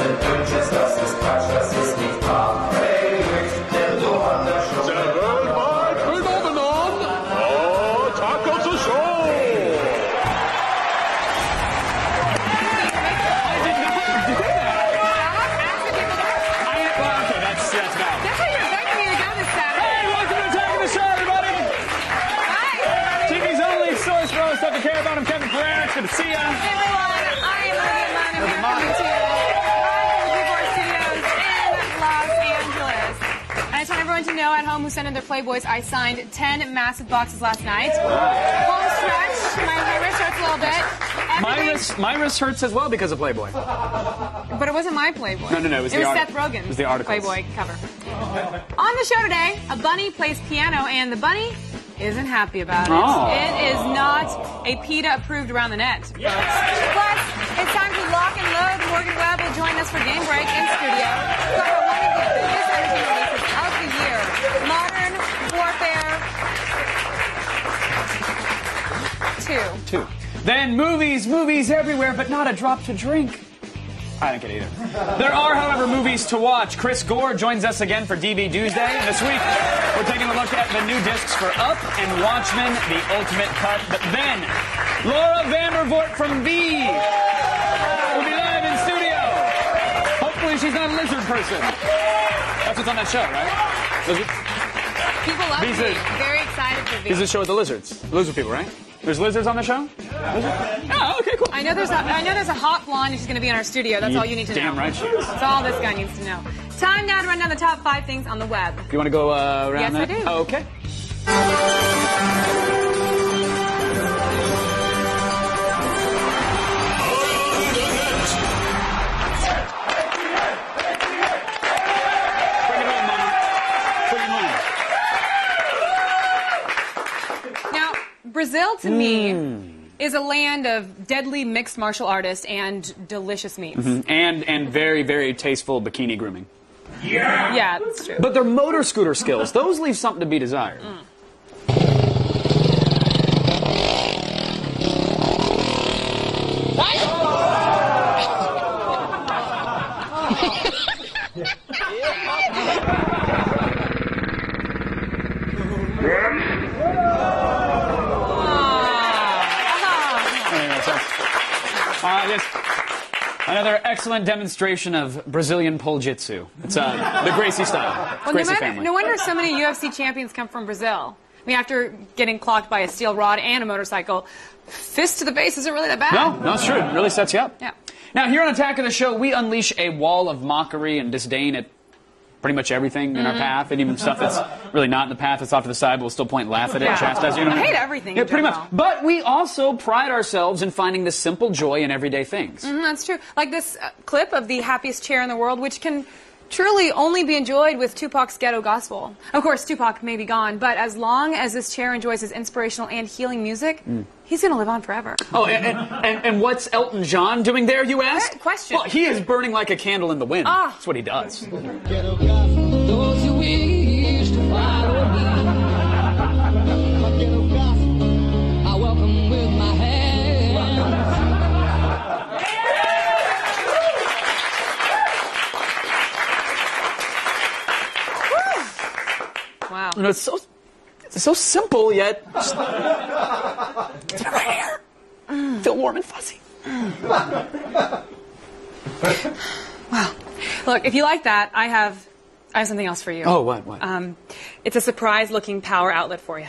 sind Wünsches, das ist Quatsch, das ist nicht wahr. Hey, der so an der Show. The worldwide phenomenon, Taco the Show. That's valid. That's how you're begging me to go this Saturday. Hey, welcome to Attack of the Show, everybody! Hi. TV's only source for all the stuff to care about. I'm Kevin Ferrer. It's good to see you. Hey, everyone. I am Olivia Munn, and we're coming to you live from the Studios in Los Angeles. And I just want everyone to know at home who sent in their Playboys, I signed 10 massive boxes last night. Home stretch. My wrist hurts a little bit. My wrist hurts as well because of Playboy. But it wasn't my Playboy. No, it was Seth Rogen's It was the articles. Playboy cover. On the show today, a bunny plays piano, and the bunny isn't happy about it. Oh. It is not a PETA approved around the net, folks. Plus, it's time to lock and load. Morgan Webb will join us for Game Break in studio. Cover one of the biggest entertainment releases of the year, Modern Warfare 2. 2. Then movies everywhere, but not a drop to drink. I don't get it either. There are, however, movies to watch. Chris Gore joins us again for DVDuesday. And this week, we're taking a look at the new discs for Up and Watchmen, the ultimate cut. But then, Laura Vandervoort from V will be live in studio. Hopefully she's not a lizard person. That's what's on that show, right? People love These me. are- Very excited for This is V. a show with the lizards. Lizard people, right? There's lizards on the show? Oh, okay, cool. I know there's a hot blonde who's going to be in our studio. That's all you need to know. Damn right she is. That's all this guy needs to know. Time now to run down the top 5 things on the web. You want to go around Yes, that? I do. Oh, okay. Now, Brazil to me is a land of deadly mixed martial artists and delicious meats. And very, very tasteful bikini grooming. Yeah, that's true. But their motor scooter skills, those leave something to be desired. Yes. Another excellent demonstration of Brazilian pole jitsu. It's the Gracie style. Well, Gracie family. no wonder so many UFC champions come from Brazil. I mean, after getting clocked by a steel rod and a motorcycle, fist to the face isn't really that bad. No, it's true. It really sets you up. Yeah. Now, here on Attack of the Show, we unleash a wall of mockery and disdain at pretty much everything in our path, and even stuff that's really not in the path, that's off to the side, but we'll still point and laugh at it, Yeah. chastise it. I hate everything Yeah, in pretty much. general. But we also pride ourselves in finding the simple joy in everyday things. That's true. Like this clip of the happiest chair in the world, which can truly only be enjoyed with Tupac's ghetto gospel. Of course, Tupac may be gone, but as long as this chair enjoys his inspirational and healing music, he's going to live on forever. Oh, and what's Elton John doing there, you ask? Question. Well, he is burning like a candle in the wind. Ah. That's what he does. Ghetto gospel, those who wish to follow me. My ghetto gospel, I welcome with my hands. Wow. You know, it's so simple, yet just, it's in my hair. Feel warm and fuzzy. Wow. Look, if you like that, I have something else for you. Oh, what? It's a surprise-looking power outlet for you.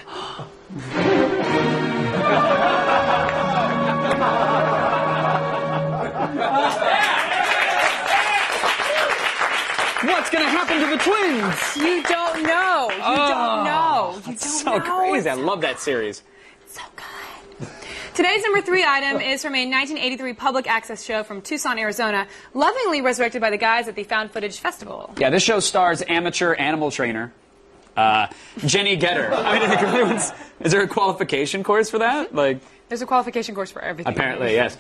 What's going to happen to the twins? You don't know. You don't know. You That's don't so know. crazy. I love that series. So good. Today's number 3 item is from a 1983 public access show from Tucson, Arizona, lovingly resurrected by the guys at the Found Footage Festival. Yeah, this show stars amateur animal trainer Jenny Getter. I mean, is there a qualification course for that? Like, There's a qualification course for everything. apparently, yes.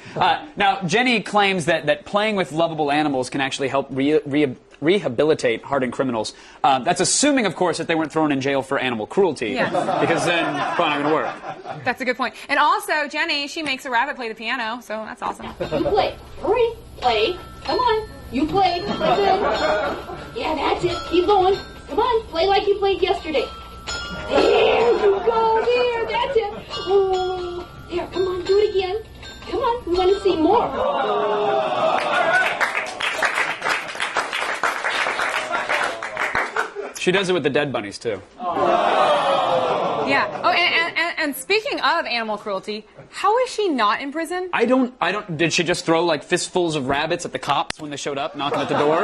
Now, Jenny claims that playing with lovable animals can actually help rehabilitate hardened criminals. That's assuming, of course, that they weren't thrown in jail for animal cruelty. Yes. Because then, probably not going to work. That's a good point. And also, Jenny, she makes a rabbit play the piano, so that's awesome. You play. Hurry. Play. Come on. You play. Play good. Yeah, that's it. Keep going. Come on. Play like you played yesterday. There you go. There. That's it. Oh, there. Come on. Do it again. Come on. We want to see more. She does it with the dead bunnies, too. Yeah. Oh, and speaking of animal cruelty, how is she not in prison? I don't, did she just throw, like, fistfuls of rabbits at the cops when they showed up, knocking at the door?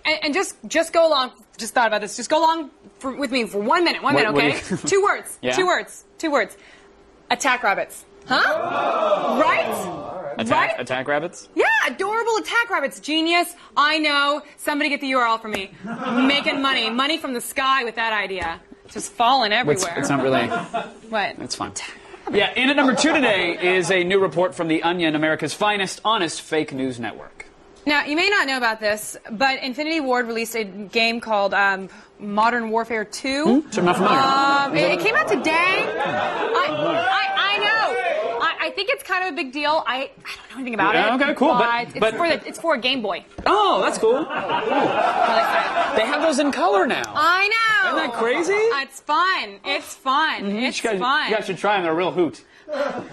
And just go along, just thought about this, just go along with me for 1 minute, okay? 2 words, Yeah? 2 words, 2 words. Attack rabbits. Huh? Right? Right? Attack rabbits? Yeah, adorable attack rabbits. Genius. I know. Somebody get the URL for me. Making money. Money from the sky with that idea. Just falling everywhere. It's not really... What? It's fine. Yeah, in at number 2 today is a new report from The Onion, America's finest, honest fake news network. Now, you may not know about this, but Infinity Ward released a game called Modern Warfare 2. I'm not familiar. It came out today. I know. I think it's kind of a big deal. I don't know anything about it. Okay, cool. But But it's for a Game Boy. oh, that's cool. They have those in color now. I know. Isn't that crazy? It's fun. It's fun. It's fun. You guys should try them. They're a real hoot. But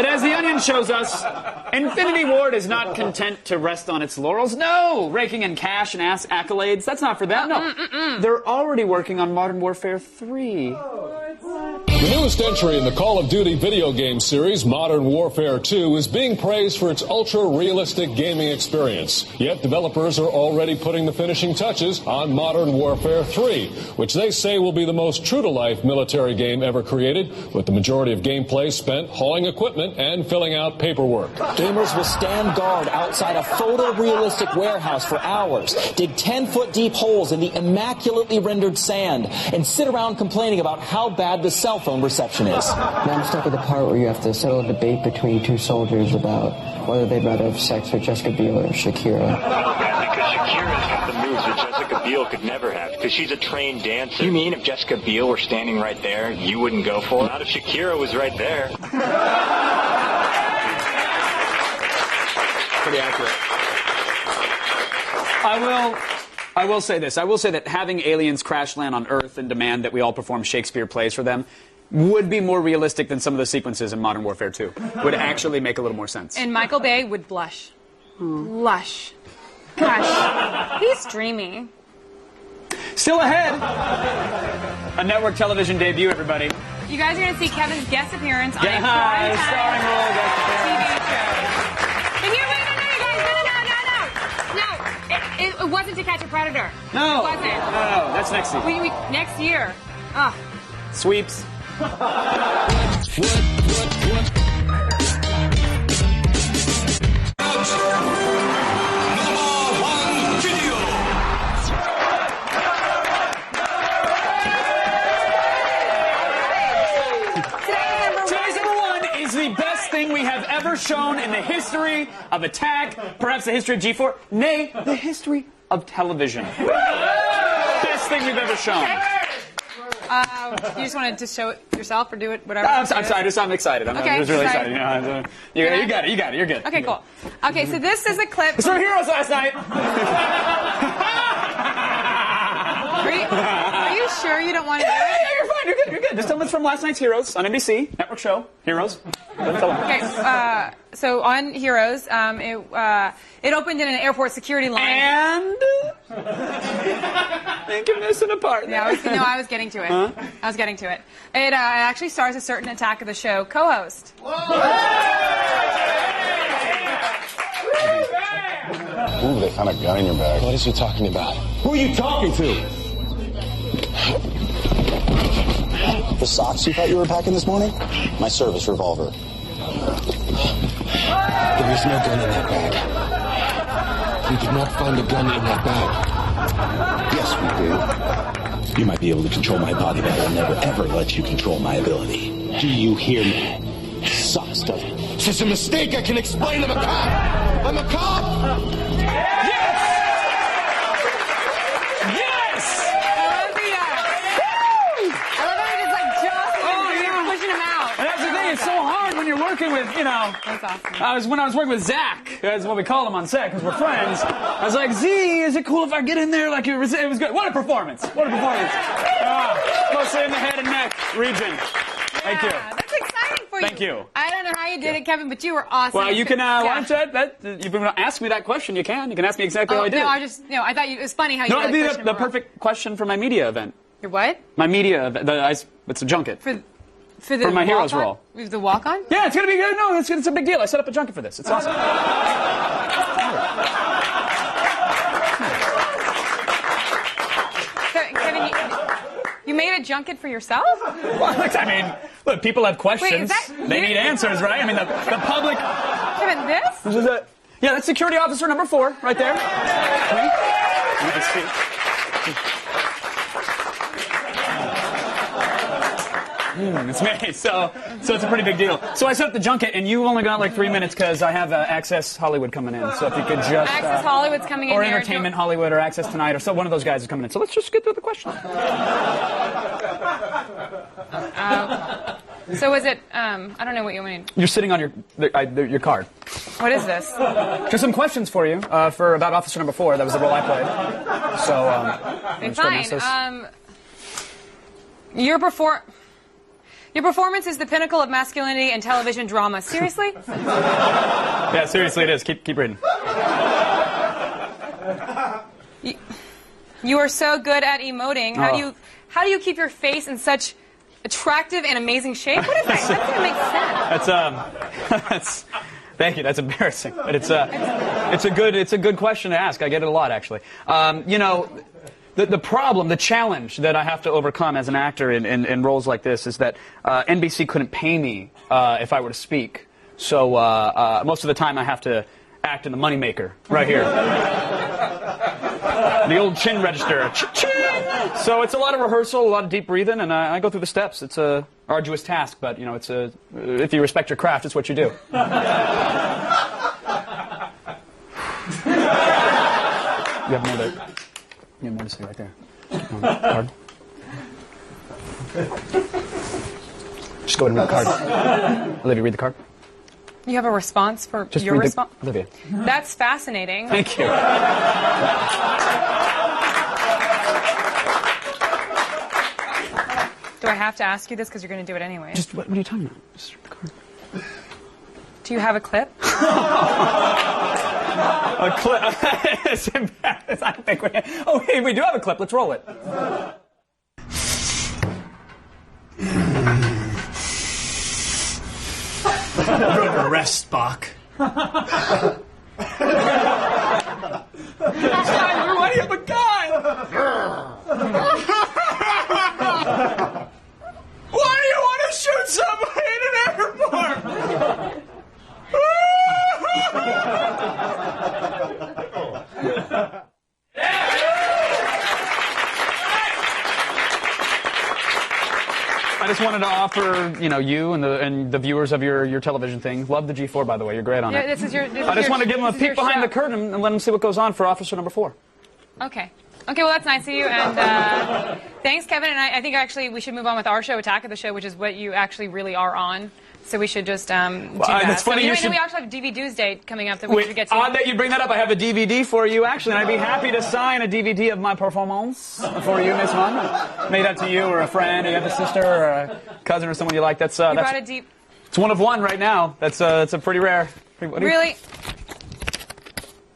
as The Onion shows us, Infinity Ward is not content to rest on its laurels. No! Raking in cash and accolades. That's not for them. No. They're already working on Modern Warfare 3. The newest entry in the Call of Duty video game series, Modern Warfare 2, is being praised for its ultra-realistic gaming experience. Yet developers are already putting the finishing touches on Modern Warfare 3, which they say will be the most true-to-life military game ever created, with the majority of gameplay spent hauling equipment and filling out paperwork. Gamers will stand guard outside a photorealistic warehouse for hours, dig 10-foot deep holes in the immaculately rendered sand, and sit around complaining about how bad the cell phone reception is. Now I'm stuck at the part where you have to settle a debate between 2 soldiers about whether they'd rather have sex with Jessica Biel or Shakira. Yeah, because Shakira's got the moves that Jessica Biel could never have, because she's a trained dancer. You mean if Jessica Biel were standing right there, you wouldn't go for it? Not if Shakira was right there. Pretty accurate. I will say this. I will say that having aliens crash land on Earth and demand that we all perform Shakespeare plays for them would be more realistic than some of the sequences in Modern Warfare 2. Would actually make a little more sense. And Michael Bay would blush. Blush. Gosh, he's dreamy. Still ahead, a network television debut, everybody. You guys are going to see Kevin's guest appearance on a Starring primetime role guest appearance. TV show. And here, wait, no, it wasn't To Catch a Predator. No. It wasn't. No, that's next season. Next year. Ah. Sweeps. Today's number 1 is the best thing we have ever shown in the history of Attack, perhaps the history of G4, nay, the history of television. Best thing we've ever shown. You just wanted to show it yourself or do it, whatever? I'm sorry, I'm excited. I'm Okay, just really sorry. excited. You got it, you're good. Okay, cool. Okay, so this is a clip. It's from Heroes last night. Are you sure you don't want to do it? Yeah, you're fine, you're good. Just tell them it's from last night's Heroes on NBC, network show, Heroes. Okay, so on Heroes, it opened in an airport security line. And I think you're missing a part. Yeah, I was getting to it. Huh? I was getting to it. It actually stars a certain Attack of the Show co-host. Ooh, they found a gun in your bag. What is he talking about? Who are you talking to? The socks you thought you were packing this morning? My service revolver. There is no gun in that bag. We did not find a gun in that bag. Yes, we do. You might be able to control my body, but I'll never ever let you control my ability. Do you hear me? Sucks, doesn't it? It's just a mistake. I can explain. I'm a cop. I'm a cop. Pushing him out. And that's the thing, it's so hard when you're working working with, you know, That's awesome. when I was working with Zach, that's what we call him on set because we're friends. I was like, Z, is it cool if I get in there? Like it was good. What a performance! What a performance! Mostly in the head and neck region. Thank you. That's exciting for you. Thank you. I don't know how you did it, Kevin, but you were awesome. Well, you can. Why don't you've been ask me that question? You can. You can ask me exactly how I did. No, I thought it was funny how you. No, did it'd be the perfect question for my media event. Your what? My media event. It's a junket. For my hero's role. The walk-on? Yeah, it's gonna be good. No, it's a big deal. I set up a junket for this. It's awesome. Kevin, you made a junket for yourself? Well, I mean, look, people have questions. They need answers, right? I mean, the public. Kevin, this? This is it. Yeah, that's security officer number 4 right there. It's me. So it's a pretty big deal. So I set up the junket, and you only got like 3 minutes because I have Access Hollywood coming in. So if you could just Access Hollywood's coming in, or here. Entertainment Hollywood, or Access Tonight, or so one of those guys is coming in. So let's just get through the questions. So is it? I don't know what you mean. You're sitting on your card. What is this? Just some questions for you about Officer Number 4. That was the role I played. So fine. Your performance is the pinnacle of masculinity and television drama. Seriously? Yeah, seriously it is. Keep reading. You are so good at emoting. How do you keep your face in such attractive and amazing shape? What is that? That doesn't make sense. Thank you. That's embarrassing, but it's a good question to ask. I get it a lot, actually. You know, the problem, the challenge that I have to overcome as an actor in roles like this is that NBC couldn't pay me if I were to speak. So most of the time I have to act in the moneymaker right here. The old chin register. Chin! So it's a lot of rehearsal, a lot of deep breathing, and I go through the steps. It's a arduous task, but you know, if you respect your craft, it's what you do. You have more to say right there. Card. Just go ahead and read the card. Olivia, read the card. You have a response for Just your response? Olivia. That's fascinating. Thank you. Do I have to ask you this because you're going to do it anyway? Just what are you talking about? Just read the card. Do you have a clip? A clip? It's embarrassing. I think we do have a clip. Let's roll it. You're under arrest, Spock. Why do you have a gun? Why do you want to shoot somebody in an airport? I just wanted to offer, you and the viewers of your television thing. Love the G4, by the way. You're great on it. I just want to give them a peek behind the curtain and let them see what goes on for Officer Number 4. Okay. Okay, well, that's nice of you. And thanks, Kevin. And I think actually we should move on with our show, Attack of the Show, which is what you actually really are on. So we should just do that. That's funny. We actually have DVDuesday coming up that we should get to. Odd that you bring that up. I have a DVD for you, actually, and I'd be happy to sign a DVD of my performance for you, Miss Munn. Made up to you or a friend, or you have a sister or a cousin or someone you like. That's brought a deep. It's one of one right now. That's a pretty rare. Really?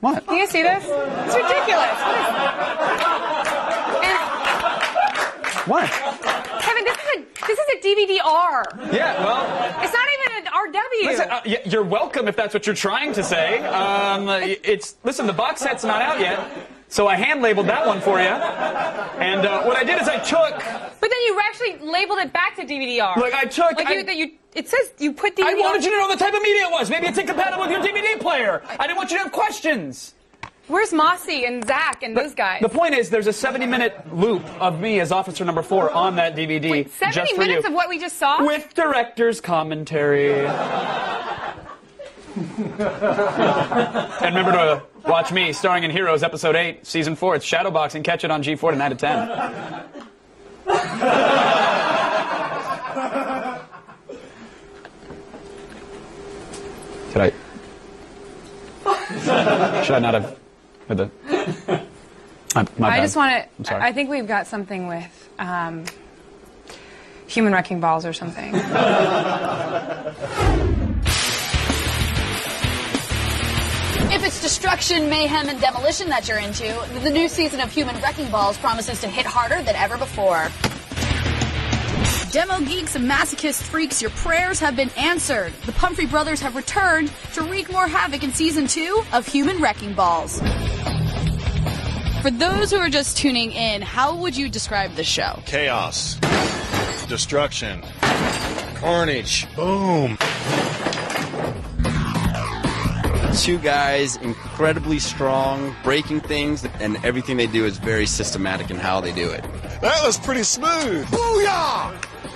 What? Can you see this? It's ridiculous. What? Kevin, this is a DVD-R. Yeah, well... It's not even an RW. Listen, you're welcome if that's what you're trying to say. Listen, the box set's not out yet, so I hand-labeled that one for you. And what I did is I took... But then you actually labeled it back to DVD-R. Like, I took... it says you put DVD-R... I wanted you to know the type of media it was. Maybe it's incompatible with your DVD player. I didn't want you to have questions. Where's Mossy and Zach and those guys? The point is, there's a 70-minute loop of me as Officer Number 4 on that DVD. Wait, 70 just for minutes you. of what we just saw? With director's commentary. And remember to watch me starring in Heroes Episode 8, Season 4. It's Shadowboxing. Catch it on G4 tonight at 10. Should I not have? With the. My bad. I just want I'm to. sorry. I think we've got something with human wrecking balls or something. If it's destruction, mayhem, and demolition that you're into, the new season of Human Wrecking Balls promises to hit harder than ever before. Demo geeks and masochist freaks, your prayers have been answered. The Pumphrey brothers have returned to wreak more havoc in Season 2 of Human Wrecking Balls. For those who are just tuning in, how would you describe the show? Chaos. Destruction. Carnage. Boom. Two guys, incredibly strong, breaking things, and everything they do is very systematic in how they do it. That was pretty smooth. Booyah!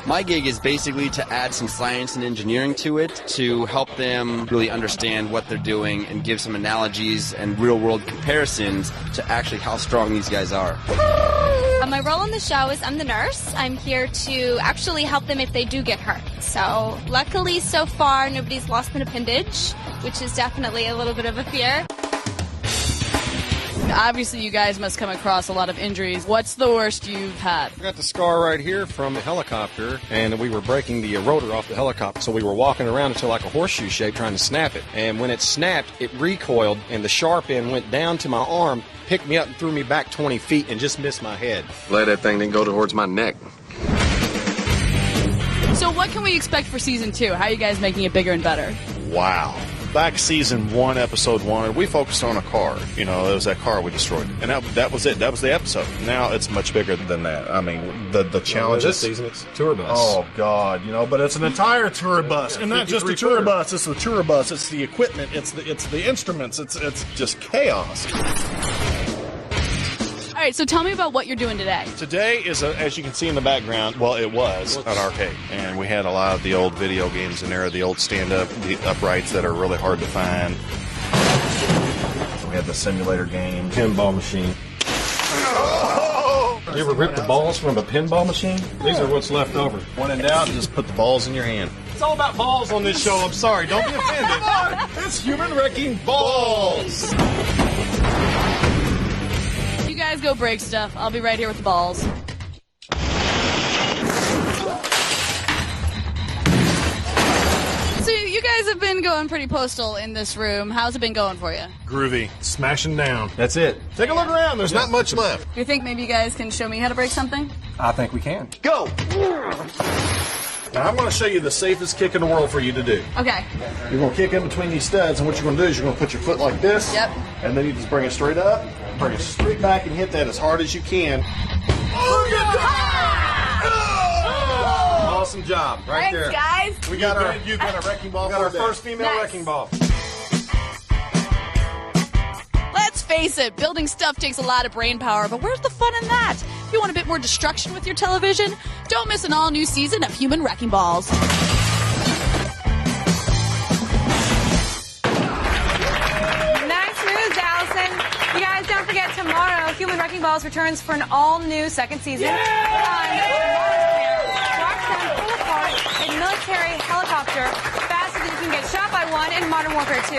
My gig is basically to add some science and engineering to it to help them really understand what they're doing and give some analogies and real-world comparisons to actually how strong these guys are. My role on the show is I'm the nurse. I'm here to actually help them if they do get hurt. So luckily so far nobody's lost an appendage, which is definitely a little bit of a fear. Obviously, you guys must come across a lot of injuries. What's the worst you've had? I got the scar right here from the helicopter, and we were breaking the rotor off the helicopter, so we were walking around until like a horseshoe shape trying to snap it. And when it snapped, it recoiled, and the sharp end went down to my arm, picked me up and threw me back 20 feet and just missed my head. Glad that thing didn't go towards my neck. So what can we expect for Season 2? How are you guys making it bigger and better? Wow. Back Season 1, Episode 1, we focused on a car. You know, it was that car we destroyed. And that was it. That was the episode. Now it's much bigger than that. I mean, the challenges. This season it's tour bus. Oh, God. You know, but it's an entire tour bus. And not just a tour bus. It's the tour bus. It's the equipment. It's the instruments. It's just chaos. All right, so tell me about what you're doing today. Today is, as you can see in the background, well, it was an arcade. And we had a lot of the old video games in there, the old stand-up, the uprights that are really hard to find. We had the simulator games. Pinball machine. You ever rip the balls from a pinball machine? These are what's left over. When in doubt, just put the balls in your hand. It's all about balls on this show. I'm sorry. Don't be offended. It's Human Wrecking Balls. You guys go break stuff. I'll be right here with the balls. So you guys have been going pretty postal in this room. How's it been going for you? Groovy. Smashing down. That's it. Take a look around. There's not much left. You think maybe you guys can show me how to break something? I think we can. Go! Now, I'm going to show you the safest kick in the world for you to do. Okay. You're going to kick in between these studs, and what you're going to do is you're going to put your foot like this. Yep. And then you just bring it straight up, bring it straight back, and hit that as hard as you can. Awesome job. Right Thanks, there. guys. We got our wrecking ball. We got our first female Nice. wrecking ball. Let's face it, building stuff takes a lot of brain power, but where's the fun in that? If you want a bit more destruction with your television, don't miss an all-new season of Human Wrecking Balls. Nice moves, Allison. You guys, don't forget tomorrow, Human Wrecking Balls returns for an all-new second season. Watch them pull apart a military helicopter faster than you can get shot by one in Modern Warfare 2.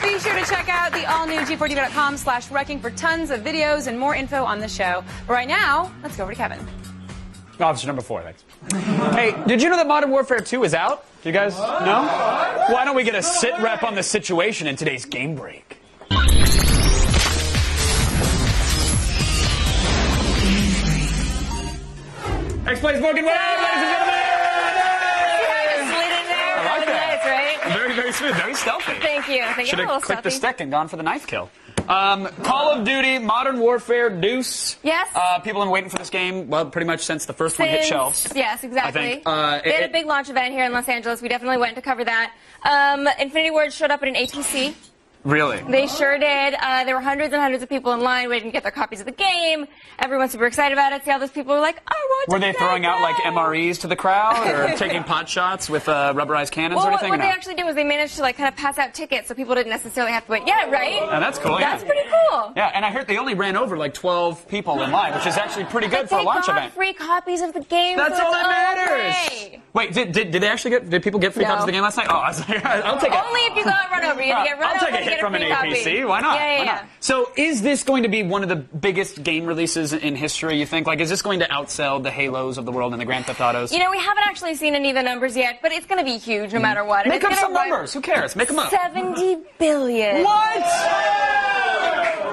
Be sure to check out the all-new G4TV.com/wrecking for tons of videos and more info on the show. But right now, let's go over to Kevin. Officer number 4, thanks. Hey, did you know that Modern Warfare 2 is out? Do you guys know? Why don't we get a sit rep on the situation in today's game break? X-Play's Broken Wave, ladies and gentlemen! I like that. Nice, right? Very, very smooth, very stealthy. Thank you. Thank you. Should A little have clicked the stealthy. stick and gone for the knife kill. Call of Duty, Modern Warfare, Deuce. Yes. People have been waiting for this game, well, pretty much since the first one hit shelves. Yes, exactly. I think. They had a big launch event here in Los Angeles. We definitely went to cover that. Infinity Ward showed up at an ATC. Really? They sure did. There were hundreds and hundreds of people in line waiting to get their copies of the game. Everyone's super excited about it. See all those people were like, I want to Were they throwing out like MREs to the crowd or taking pot shots with rubberized cannons well, or anything? what or they no? actually did was they managed to like kind of pass out tickets so people didn't necessarily have to wait. Yeah, right? Oh, that's cool. That's yeah. pretty cool. Yeah, and I heard they only ran over like 12 people in line, which is actually pretty good for a launch They got event. free copies of the game. That's so all it's that matters. okay. Wait, did they actually did people get free copies of the game last night? Oh, I was like, I'll take it. Only if you go and run over. You have to get run I'll over take a and hit get from an free copy. APC. Why not? Yeah. Why not? So is this going to be one of the biggest game releases in history, you think? Like, is this going to outsell the Halos of the world and the Grand Theft Autos? You know, we haven't actually seen any of the numbers yet, but it's going to be huge no matter what. Make up some numbers. Who cares? Make them up. 70 billion. What?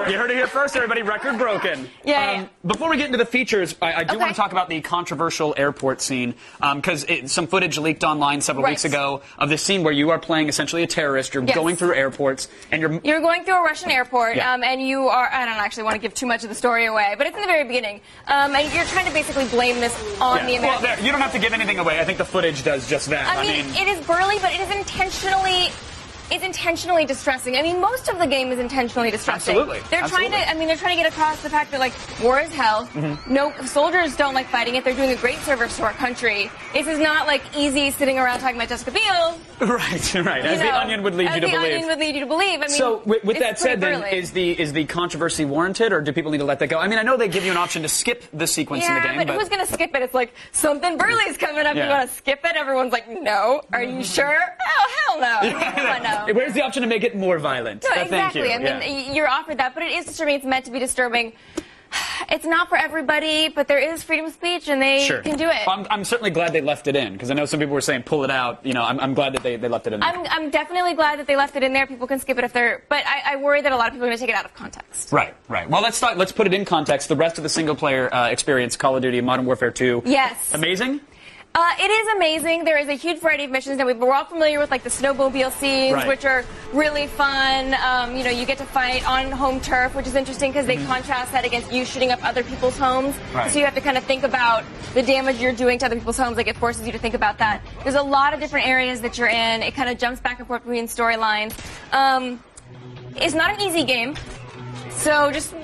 You heard it here first, everybody. Record broken. Yeah. Before we get into the features, I do want to talk about the controversial airport scene, because some footage leaked online several weeks ago of this scene where you are playing essentially a terrorist. You're going through airports, and you're going through a Russian airport, and you are, I don't actually want to give too much of the story away, but it's in the very beginning, and you're trying to basically blame this on the Americans. Well, you don't have to give anything away. I think the footage does just that. I mean, it is burly, but it is intentionally distressing. I mean, most of the game is intentionally distressing. Absolutely. They're trying to get across the fact that, like, war is hell. No, soldiers don't like fighting it. They're doing a great service to our country. This is not, like, easy sitting around talking about Jessica Biel. Right. As the Onion would lead you to believe. As the Onion would lead you to believe. I mean, so, with that said, then, burly. is the controversy warranted, or do people need to let that go? I mean, I know they give you an option to skip the sequence in the game, but who's going to skip it? It's like, something burly is coming up. You want to skip it? Everyone's like, no. Are you sure? Oh, hell no. No. Where's the option to make it more violent? No, Thank you. I mean, you're offered that, but it is disturbing. It's meant to be disturbing. It's not for everybody, but there is freedom of speech, and they can do it. I'm certainly glad they left it in, because I know some people were saying pull it out. You know, I'm glad that they left it in there. I'm definitely glad that they left it in there. People can skip it if they're, but I worry that a lot of people are going to take it out of context. Right. Well, let's put it in context. The rest of the single player experience, Call of Duty Modern Warfare 2. Yes. Amazing? It is amazing. There is a huge variety of missions. Now, we're all familiar with, like, the snowmobile scenes, which are really fun. You know, you get to fight on home turf, which is interesting because they contrast that against you shooting up other people's homes. So you have to kind of think about the damage you're doing to other people's homes. Like, it forces you to think about that. There's a lot of different areas that you're in. It kind of jumps back and forth between storylines. It's not an easy game. So just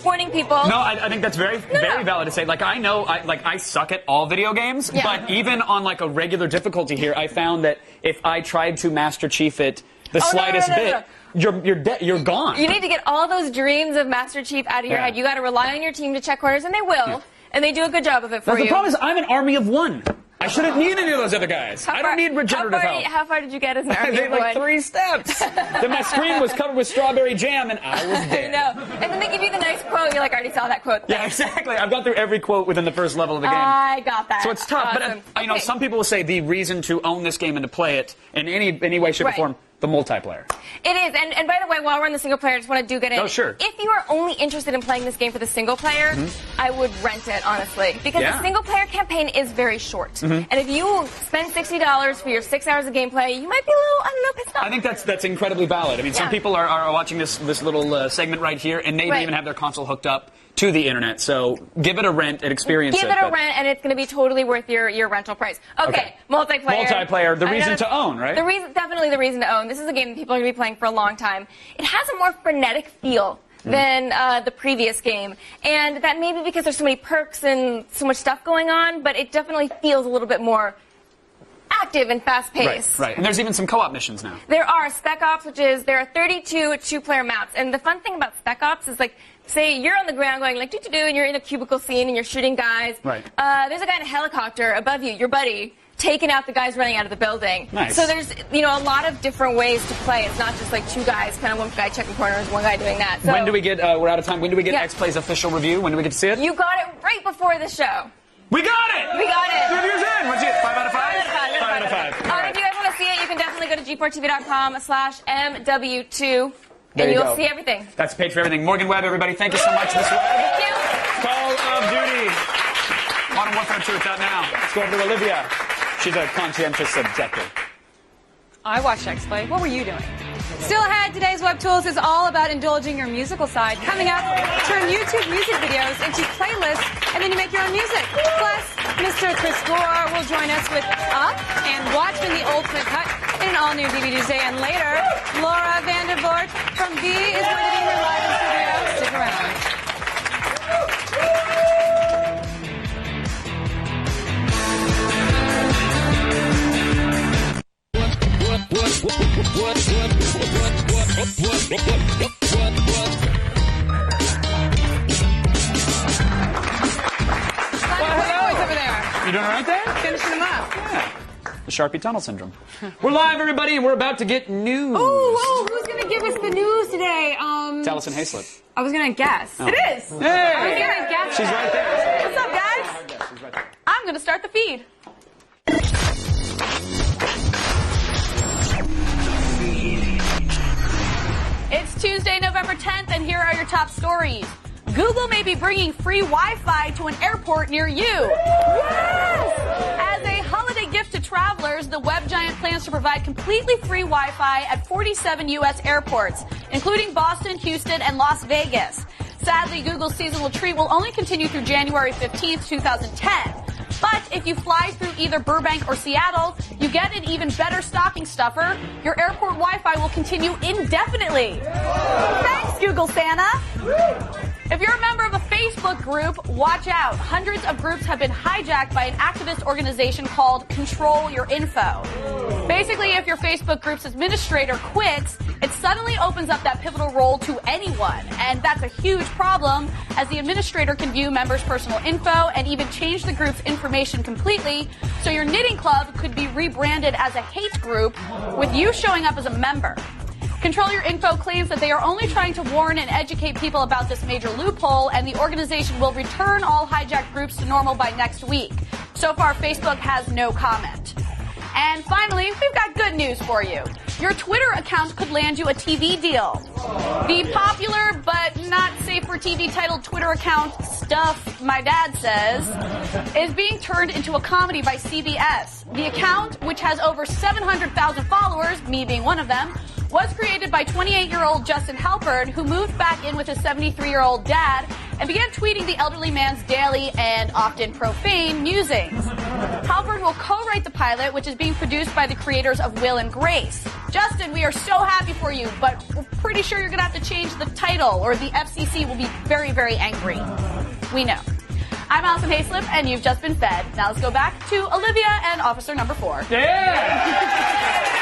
warning people. No, I think that's very valid to say. Like, I know, I suck at all video games, but even on, like, a regular difficulty here, I found that if I tried to Master Chief it the slightest bit, you're gone. You need to get all those dreams of Master Chief out of your head. You got to rely on your team to check corners, and they will, and they do a good job of it for you. The problem is I'm an army of one. I shouldn't need any of those other guys. I don't need regenerative health. How far did you get as an army of one? Like 3 steps. Then my screen was covered with strawberry jam, and I was dead. I know. And then they give you the nice quote. You're like, I already saw that quote. Yeah, exactly. I've gone through every quote within the first level of the game. I got that. So it's tough. Awesome. But, you know, some people will say the reason to own this game and to play it in any way, shape, or form, the multiplayer. It is. And by the way, while we're on the single player, I just want to get in. Oh, sure. If you are only interested in playing this game for the single player, I would rent it, honestly. Because the single player campaign is very short. And if you spend $60 for your 6 hours of gameplay, you might be a little, pissed off. I think that's incredibly valid. I mean, some people are watching this little segment right here, and they don't even have their console hooked up to the internet. So give it a rent and experience it. Give it a rent, and it's going to be totally worth your rental price. Okay, multiplayer. Multiplayer, the reason to own, right? Definitely the reason to own. This is a game that people are going to be playing for a long time. It has a more frenetic feel than the previous game. And that may be because there's so many perks and so much stuff going on, but it definitely feels a little bit more active and fast-paced. Right. And there's even some co-op missions now. There are Spec Ops, there are 32 two-player maps. And the fun thing about Spec Ops is, like, say you're on the ground going, like, do-do-do, and you're in a cubicle scene and you're shooting guys. Right. There's a guy in a helicopter above you, your buddy, taking out the guys running out of the building. Nice. So there's, a lot of different ways to play. It's not just like two guys, kind of one guy checking corners, one guy doing that. So, when do we get, we're out of time, when do we get X-Play's official review? When do we get to see it? You got it right before the show. We got it! We got it! 2 reviews in! What'd you get? 5 out of 5? 5 out of 5. If you guys want to see it, you can definitely go to g4tv.com/MW2. And you'll see everything. That's the page for everything. Morgan Webb, everybody, thank you so much this week. Thank you. Call of Duty. Modern Warfare 2, it's out now. Let's go over to Olivia. She's a conscientious objector. I watched X-Play. What were you doing? Still ahead, today's Web Tools is all about indulging your musical side. Coming up, turn YouTube music videos into playlists, and then you make your own music. Plus, Mr. Chris Gore will join us with Up and Watchmen, the Ultimate Cut in an all-new DVDuesday. And later, Laura Vandervoort from V is going to be here live in studio. Stick around. You doing all right there? Finishing them up. Yeah. the Sharpie tunnel syndrome. We're live, everybody, and we're about to get news. Oh, who's going to give us the news today? It's Allison Hayslip. I was going to guess. Oh. It is. Hey! I was going to guess. She's right there. What's up, guys? She's right there. I'm going to start the feed. It's Tuesday, November 10th, and here are your top stories. Google may be bringing free Wi-Fi to an airport near you. Yes! As a holiday gift to travelers, the web giant plans to provide completely free Wi-Fi at 47 U.S. airports, including Boston, Houston, and Las Vegas. Sadly, Google's seasonal treat will only continue through January 15th, 2010. But if you fly through either Burbank or Seattle, you get an even better stocking stuffer. Your airport Wi-Fi will continue indefinitely. Thanks, Google Santa. If you're a member of a Facebook group, watch out. Hundreds of groups have been hijacked by an activist organization called Control Your Info. Basically, if your Facebook group's administrator quits, it suddenly opens up that pivotal role to anyone. And that's a huge problem, as the administrator can view members' personal info and even change the group's information completely. So your knitting club could be rebranded as a hate group, with you showing up as a member. Control Your Info claims that they are only trying to warn and educate people about this major loophole, and the organization will return all hijacked groups to normal by next week. So far, Facebook has no comment. And finally, we've got good news for you. Your Twitter account could land you a TV deal. The popular but not safe for TV titled Twitter account Stuff My Dad Says is being turned into a comedy by CBS. The account, which has over 700,000 followers, me being one of them, was created by 28-year-old Justin Halpern, who moved back in with his 73-year-old dad and began tweeting the elderly man's daily and often profane musings. Halpern will co-write the pilot, which is being produced by the creators of Will and Grace. Justin, we are so happy for you, but we're pretty sure you're going to have to change the title, or the FCC will be very, very angry. We know. I'm Allison Hayslip, and you've just been fed. Now let's go back to Olivia and Officer Number 4. Yeah!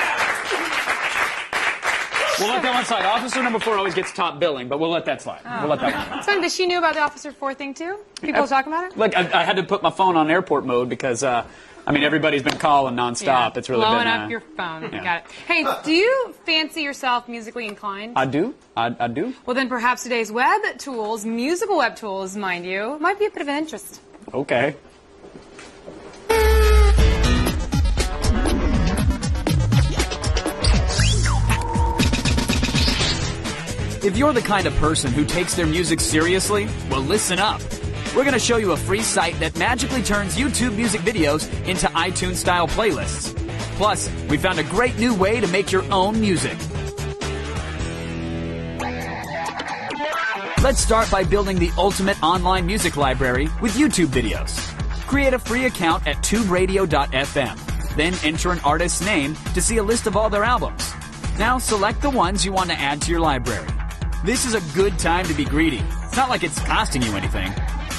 We'll let that one slide. Officer Number 4 always gets top billing, but we'll let that slide. We'll let that one slide. It's fun. Does she know about the Officer 4 thing, too? People talking about it? Look, I had to put my phone on airport mode because, everybody's been calling nonstop. Yeah. It's really blowing been... up your phone. Yeah. Got it. Hey, do you fancy yourself musically inclined? I do. I do. Well, then perhaps today's web tools, musical web tools, mind you, might be a bit of an interest. Okay. If you're the kind of person who takes their music seriously, well, listen up. We're going to show you a free site that magically turns YouTube music videos into iTunes-style playlists. Plus, we found a great new way to make your own music. Let's start by building the ultimate online music library with YouTube videos. Create a free account at tuberadio.fm. Then enter an artist's name to see a list of all their albums. Now select the ones you want to add to your library. This is a good time to be greedy. It's not like it's costing you anything.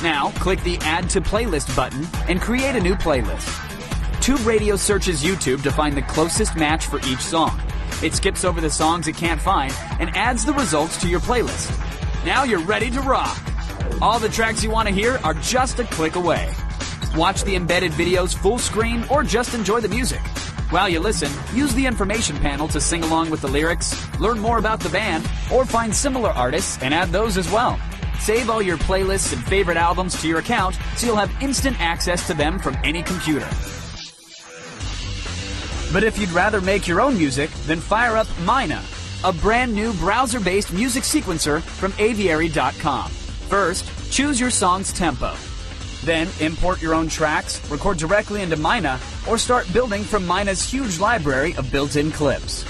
Now, click the Add to Playlist button and create a new playlist. Tube Radio searches YouTube to find the closest match for each song. It skips over the songs it can't find and adds the results to your playlist. Now you're ready to rock. All the tracks you want to hear are just a click away. Watch the embedded videos full screen or just enjoy the music. While you listen, use the information panel to sing along with the lyrics, learn more about the band, or find similar artists and add those as well. Save all your playlists and favorite albums to your account so you'll have instant access to them from any computer. But if you'd rather make your own music, then fire up Mina, a brand new browser-based music sequencer from aviary.com. First, choose your song's tempo. Then import your own tracks, record directly into Mina, or start building from Mina's huge library of built-in clips.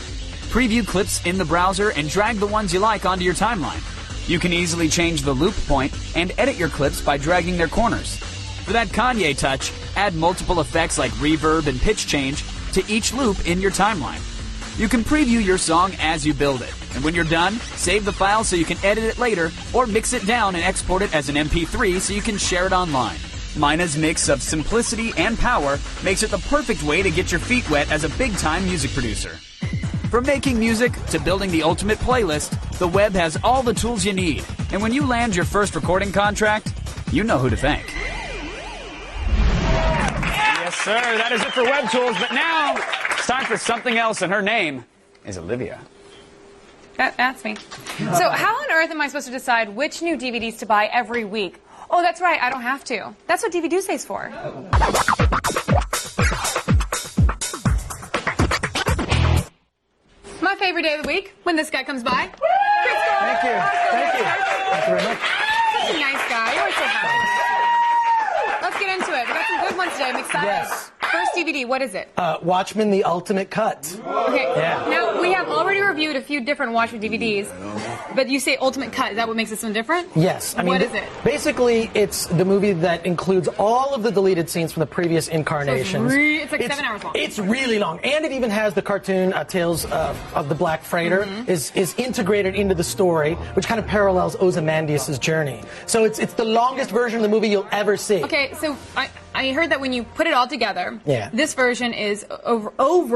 Preview clips in the browser and drag the ones you like onto your timeline. You can easily change the loop point and edit your clips by dragging their corners. For that Kanye touch, add multiple effects like reverb and pitch change to each loop in your timeline. You can preview your song as you build it, and when you're done, save the file so you can edit it later, or mix it down and export it as an MP3 so you can share it online. Mina's mix of simplicity and power makes it the perfect way to get your feet wet as a big-time music producer. From making music to building the ultimate playlist, the web has all the tools you need, and when you land your first recording contract, you know who to thank. Yes, sir. That is it for Web Tools. But now it's time for something else, and her name is Olivia. That's me. So how on earth am I supposed to decide which new DVDs to buy every week? Oh, that's right. I don't have to. That's what DVDuesday's for. My favorite day of the week, when this guy comes by. Thank you. Thank you. Thank you very much. Such a nice guy. You're always so happy. Let's get into it. We got some good ones today. I'm excited. Yes. First DVD, what is it? Watchmen, the Ultimate Cut. Okay. Yeah. Now, we have already reviewed a few different Watchmen DVDs, but you say Ultimate Cut. Is that what makes this one different? Yes. I mean, what is it? Basically, it's the movie that includes all of the deleted scenes from the previous incarnations. So it's like 7 hours long. It's really long. And it even has the cartoon Tales of the Black Freighter is integrated into the story, which kind of parallels Ozymandias' journey. So it's the longest version of the movie you'll ever see. Okay, so I heard that when you put it all together, yeah, this version is over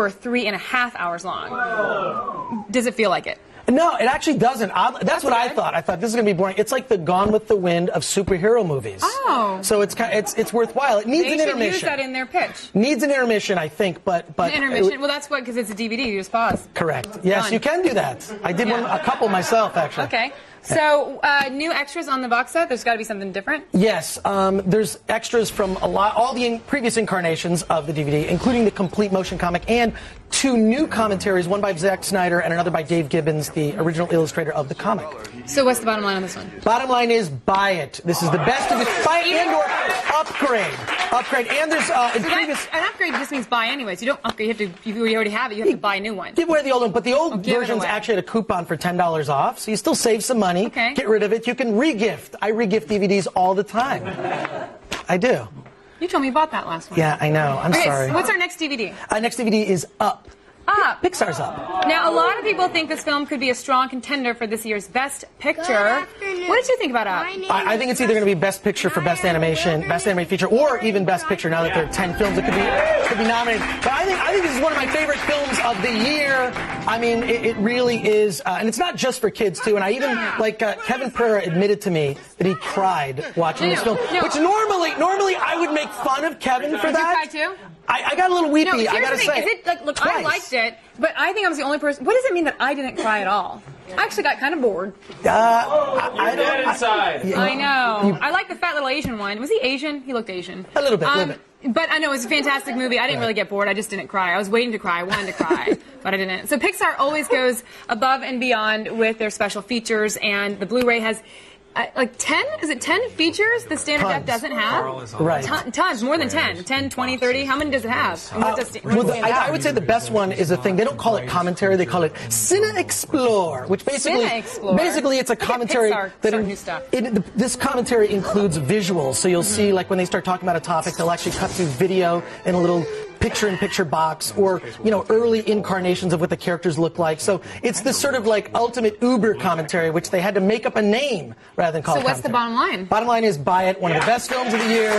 3.5 hours long. Does it feel like it? No, it actually doesn't. That's what I thought. I thought this is going to be boring. It's like the Gone with the Wind of superhero movies. Oh. So it's worthwhile. It needs an intermission. They should use that in their pitch. Needs an intermission, I think, but an intermission. Well, that's what, because it's a DVD. You just pause. Correct. Yes, you can do that. I did a couple myself, actually. Okay. So, new extras on the box set. There's got to be something different. Yes, there's extras from all the previous incarnations of the DVD, including the complete motion comic and 2 new commentaries, one by Zack Snyder and another by Dave Gibbons, the original illustrator of the comic. So, what's the bottom line on this one? Bottom line is buy it. This is the best of it. Buy it and/or upgrade. And there's an upgrade just means buy anyways. You don't upgrade. If you already have it, you have to buy a new one. Give away the old one, but the old version's actually had a coupon for $10 off, so you still save some money. Okay. Get rid of it. You can re-gift. I re-gift DVDs all the time. I do. You told me you bought that last one. Yeah, I know. I'm sorry. So what's our next DVD? Next DVD is Up. Pixar's Up. Now, a lot of people think this film could be a strong contender for this year's Best Picture. What did you think about Up? I think it's either going to be Best Picture for Best Animation, Best Animated Feature, or even Best Picture. Now that there are 10 films that could be nominated. But I think this is one of my favorite films of the year. I mean, it really is, and it's not just for kids too. And I even Kevin Pereira admitted to me that he cried watching this film, which normally I would make fun of Kevin for that. Did you cry too? I got a little weepy. No, I gotta say. Is it look? I liked it, but I think I was the only person. What does it mean that I didn't cry at all? I actually got kind of bored. I don't inside. I know. I like the fat little Asian one. Was he Asian? He looked Asian. A little bit. But I know it was a fantastic movie. I didn't really get bored. I just didn't cry. I was waiting to cry. I wanted to cry, but I didn't. So Pixar always goes above and beyond with their special features, and the Blu-ray has. 10? Is it 10 features the standard def doesn't have? Right. Tons, more than 10. 10, 20, 30. How many does it have? I would say the best one is a thing. They don't call it commentary. They call it Cine Explore, which basically it's a commentary. This commentary includes visuals. So you'll see, like when they start talking about a topic, they'll actually cut to video in a little picture-in-picture box, or early incarnations of what the characters look like. So it's this sort of like ultimate Uber commentary, which they had to make up a name rather than call it. So what's the bottom line? Bottom line is buy it. One of the best films of the year.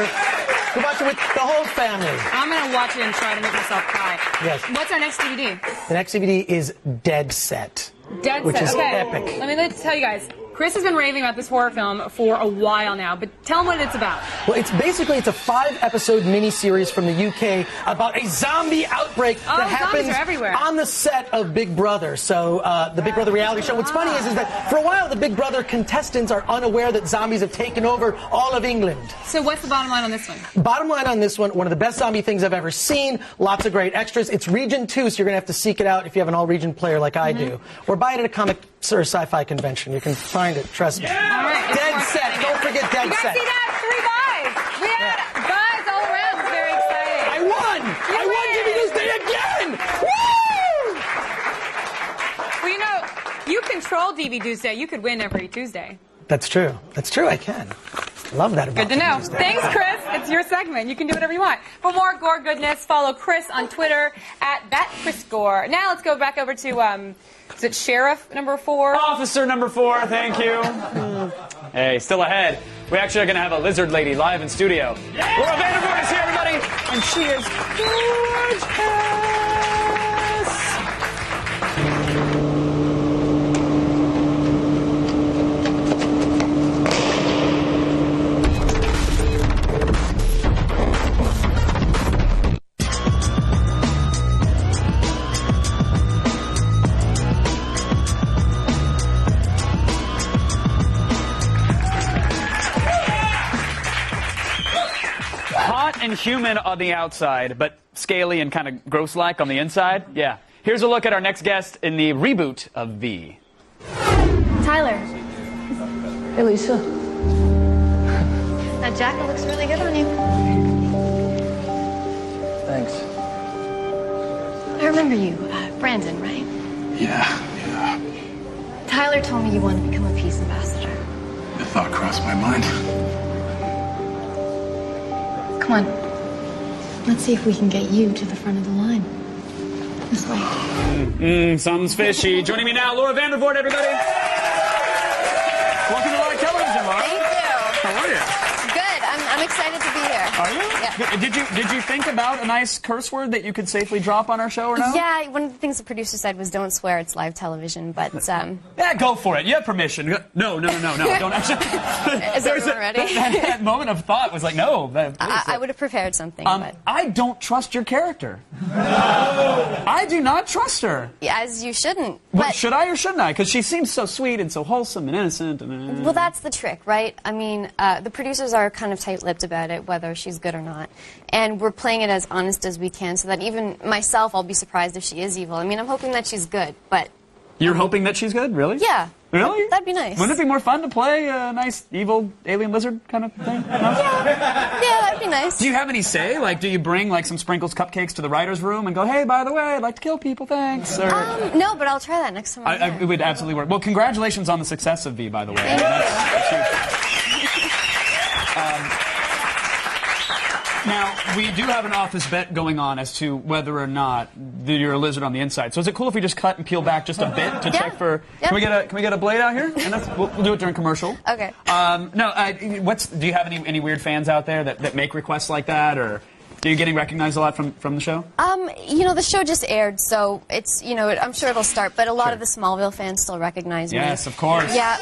Go watch it with the whole family. I'm gonna watch it and try to make myself cry. Yes. What's our next DVD? The next DVD is Dead Set. Which is epic. Let me tell you guys. Chris has been raving about this horror film for a while now, but tell him what it's about. Well, it's a 5-episode miniseries from the UK about a zombie outbreak that happens on the set of Big Brother. So the Big Brother reality show. What's funny is that for a while the Big Brother contestants are unaware that zombies have taken over all of England. So what's the bottom line on this one? Bottom line on this one of the best zombie things I've ever seen. Lots of great extras. It's Region 2, so you're going to have to seek it out if you have an all-region player like I do. Or buy it at a comic or sci-fi convention. You can find it. Trust me. All right, Dead Set. Don't forget Dead Set. You guys see that? 3 buys. We had buys all around. It's very exciting. I won DVDuesday again. Woo! Well, you control DVDuesday. You could win every Tuesday. That's true. I can. Love that about Good to know. Tuesday. Thanks, Chris. It's your segment. You can do whatever you want. For more gore goodness, follow Chris on Twitter at @ChrisGore. Now let's go back over to is it Sheriff number 4? Officer number 4, thank you. Hey, still ahead. We actually are going to have a lizard lady live in studio. Laura Vandervoort is here, everybody, and she is gorgeous. inhuman on the outside, but scaly and kind of gross-like on the inside. Yeah. Here's a look at our next guest in the reboot of V. Tyler. Hey, Lisa. That jacket looks really good on you. Thanks. I remember you, Brandon, right? Yeah. Tyler told me you wanted to become a peace ambassador. The thought crossed my mind. Come on. Let's see if we can get you to the front of the line. This way. Something's fishy. Joining me now, Laura Vandervoort, everybody. Welcome to live television, Laura. Thank you. How are you? Good. I'm excited to be here. Are you? Yeah. Did you think about a nice curse word that you could safely drop on our show or no? Yeah, one of the things the producer said was don't swear, it's live television, but... Yeah, go for it. You have permission. No. Don't actually... Is everyone ready? That moment of thought was like, no. I would have prepared something, but... I don't trust your character. I do not trust her. As you shouldn't. Well, should I or shouldn't I? Because she seems so sweet and so wholesome and innocent. Well, that's the trick, right? I mean, the producers are kind of tight-lipped about it, whether she's good or not. And we're playing it as honest as we can so that even myself, I'll be surprised if she is evil. I mean, I'm hoping that she's good, but... You're hoping that she's good? Really? Yeah. Really? That'd be nice. Wouldn't it be more fun to play a nice, evil alien lizard kind of thing? No? Yeah, that'd be nice. Do you have any say? Like, do you bring, like, some Sprinkles cupcakes to the writer's room and go, hey, by the way, I'd like to kill people, thanks? Or... No, but I'll try that next time I'm here. It would absolutely work. Well, congratulations on the success of V, by the way. Thank you. That's huge. Now, we do have an office bet going on as to whether or not you're a lizard on the inside. So is it cool if we just cut and peel back just a bit to check for... Yeah. Can we get a blade out here? And we'll do it during commercial. Okay. Do you have any weird fans out there that make requests like that, or are you getting recognized a lot from the show? The show just aired, so it's, I'm sure it'll start, but a lot of the Smallville fans still recognize me. Yes, of course. Yeah.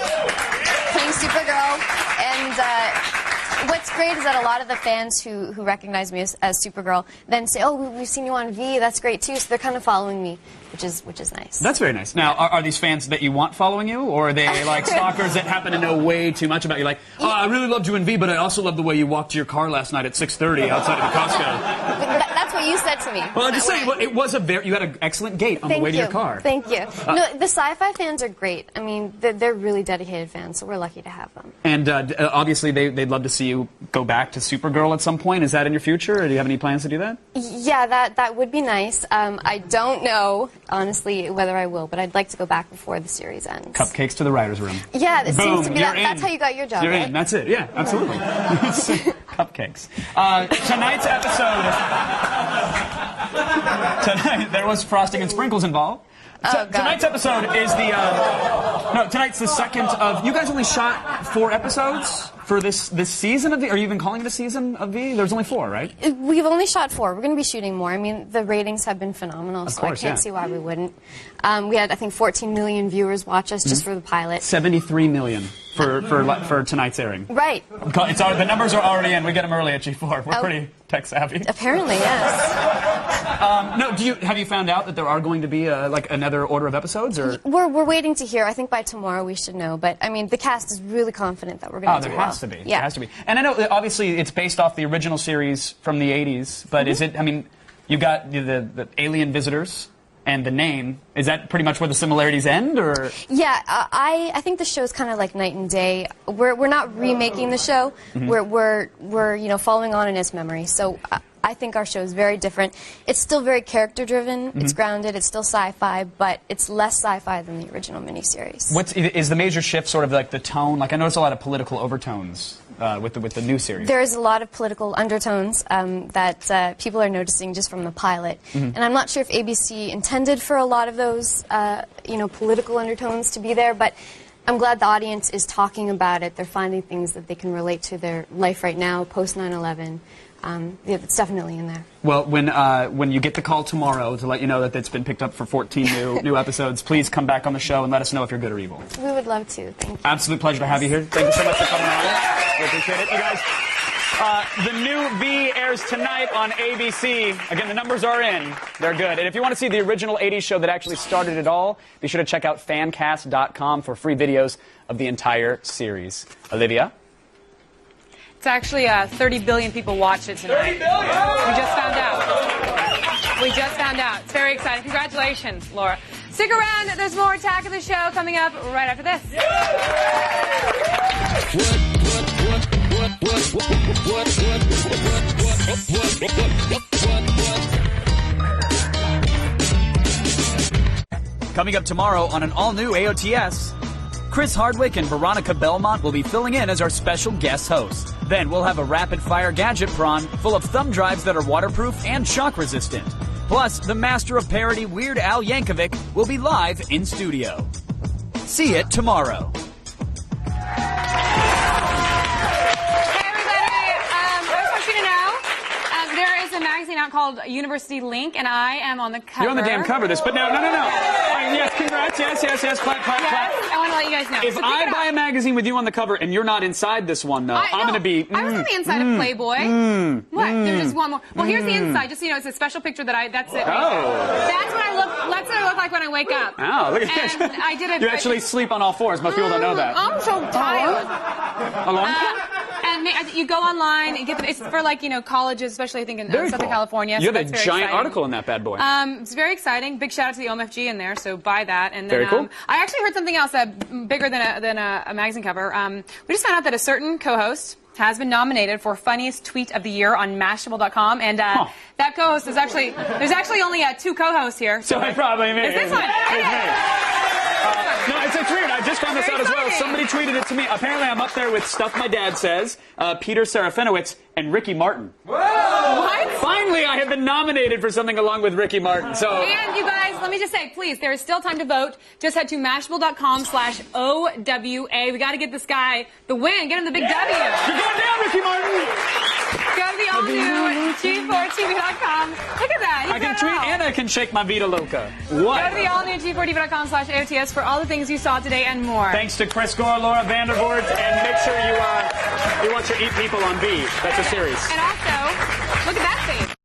Playing Supergirl, and... What's great is that a lot of the fans who recognize me as Supergirl then say, oh, we've seen you on V, that's great too, so they're kind of following me, which is nice. That's very nice. Now, are these fans that you want following you, or are they like stalkers that happen to know way too much about you? Like, oh, I really loved you in V, but I also love the way you walked to your car last night at 6:30 outside of the Costco. That's what you said to me. Well, I'm just saying, it was you had an excellent gate on the way to your car. Thank you. No, the sci-fi fans are great. I mean, they're really dedicated fans, so we're lucky to have them. And obviously, they'd love to see you go back to Supergirl at some point. Is that in your future, or do you have any plans to do that? Yeah, that would be nice. I don't know, honestly, whether I will, but I'd like to go back before the series ends. Cupcakes to the writer's room. Yeah, it seems to be that's how you got your job, You're right? in. That's it. Yeah, absolutely. Cupcakes. Tonight's episode... Tonight, there was frosting and sprinkles involved. Tonight's episode is tonight's the second of... You guys only shot 4 episodes for this season of V? Are you even calling it a season of V? There's only 4, right? We've only shot 4. We're going to be shooting more. I mean, the ratings have been phenomenal, so I can't see why we wouldn't. We had, I think, 14 million viewers watch us just for the pilot. 73 million for tonight's airing. Right. The numbers are already in. We get them early at G4. We're pretty tech savvy. Apparently, yes. Have you found out that there are going to be another order of episodes, or we're waiting to hear. I think by tomorrow we should know. But I mean, the cast is really confident that we're going to do well. There has to be. And I know that obviously it's based off the original series from the 80s. But is it? I mean, you got the alien visitors. And the name, is that pretty much where the similarities end, or? Yeah, I think the show's kind of like night and day. We're not remaking the show. We're following on in its memory. So I think our show is very different. It's still very character driven. It's grounded. It's still sci-fi, but it's less sci-fi than the original miniseries. Is the major shift sort of like the tone? Like I noticed a lot of political overtones with the new series. There is a lot of political undertones that people are noticing just from the pilot, and I'm not sure if ABC intended for a lot of those political undertones to be there, but I'm glad the audience is talking about it. They're finding things that they can relate to their life right now, post 9/11. It's definitely in there. Well, when you get the call tomorrow to let you know that it's been picked up for 14 new episodes, please come back on the show and let us know if you're good or evil. We would love to. Thank you. Absolute pleasure to have you here. Thank you so much for coming on. We appreciate it. You guys, the new V airs tonight on ABC. Again, the numbers are in. They're good. And if you want to see the original 80s show that actually started it all, be sure to check out fancast.com for free videos of the entire series. Olivia? It's actually 30 billion people watched it tonight. 30 billion! We just found out. We just found out. It's very exciting. Congratulations, Laura. Stick around. There's more Attack of the Show coming up right after this. Coming up tomorrow on an all-new AOTS, Chris Hardwick and Veronica Belmont will be filling in as our special guest hosts. Then we'll have a rapid-fire gadget prawn full of thumb drives that are waterproof and shock-resistant. Plus, the master of parody Weird Al Yankovic will be live in studio. See it tomorrow. A magazine out called University Link, and I am on the cover. You're on the damn cover of this, but no. Yes, congrats, yes, clap. I want to let you guys know. If I buy a magazine with you on the cover and you're not inside this one, though, I'm going to be... I was on the inside of Playboy. What? There's just one more. Well, here's the inside. Just so you know, it's a special picture that that's it. That's what I look like when I wake up. Oh, look at that. I did it. You actually sleep on all fours. Most people don't know that. I'm so tired. And you go online and get it's for colleges, especially I think in Southern California. You so have a giant article in that bad boy. It's very exciting. Big shout out to the OMFG in there. So buy that. And then, very cool. I actually heard something else bigger than a magazine cover. We just found out that a certain co-host has been nominated for funniest tweet of the year on Mashable.com, and that co-host is there's actually only 2 co-hosts here. So I probably mean is this one? No, it's a tweet. I just found this out as well. Somebody tweeted it to me. Apparently, I'm up there with Stuff My Dad Says, Peter Serafinowicz, and Ricky Martin. Whoa! What? Finally, I have been nominated for something along with Ricky Martin. So. And you guys, let me just say, please, there is still time to vote. Just head to Mashable.com/OWA. We got to get this guy the win. Get him the big W. You're going down, Ricky Martin. Go to the all-new G4TV.com. Look at that. I can tweet and I can shake my Vita Loca. What? Go to the all-new G4TV.com/AOTS for all the things you saw today and more. Thanks to Chris Gore, Laura Vandervoort, and make sure you watch your Eat People on B. That's a series. And also, look at that face.